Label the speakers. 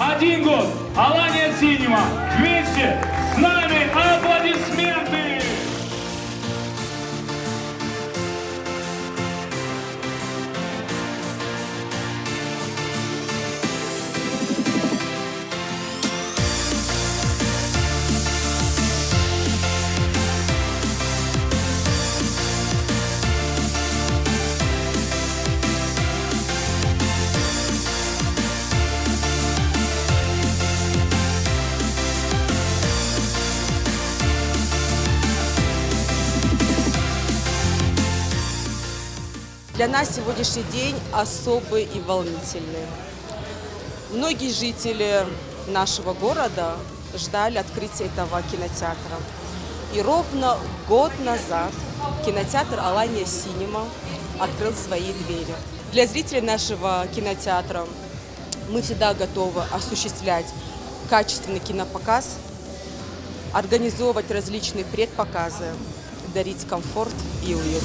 Speaker 1: 1 год. Алания Синема. Вместе с нами аплодисменты.
Speaker 2: Для нас сегодняшний день особый и волнительный. Многие жители нашего города ждали открытия этого кинотеатра. И ровно год назад кинотеатр «Алания Синема» открыл свои двери. Для зрителей нашего кинотеатра мы всегда готовы осуществлять качественный кинопоказ, организовывать различные предпоказы, дарить комфорт и уют.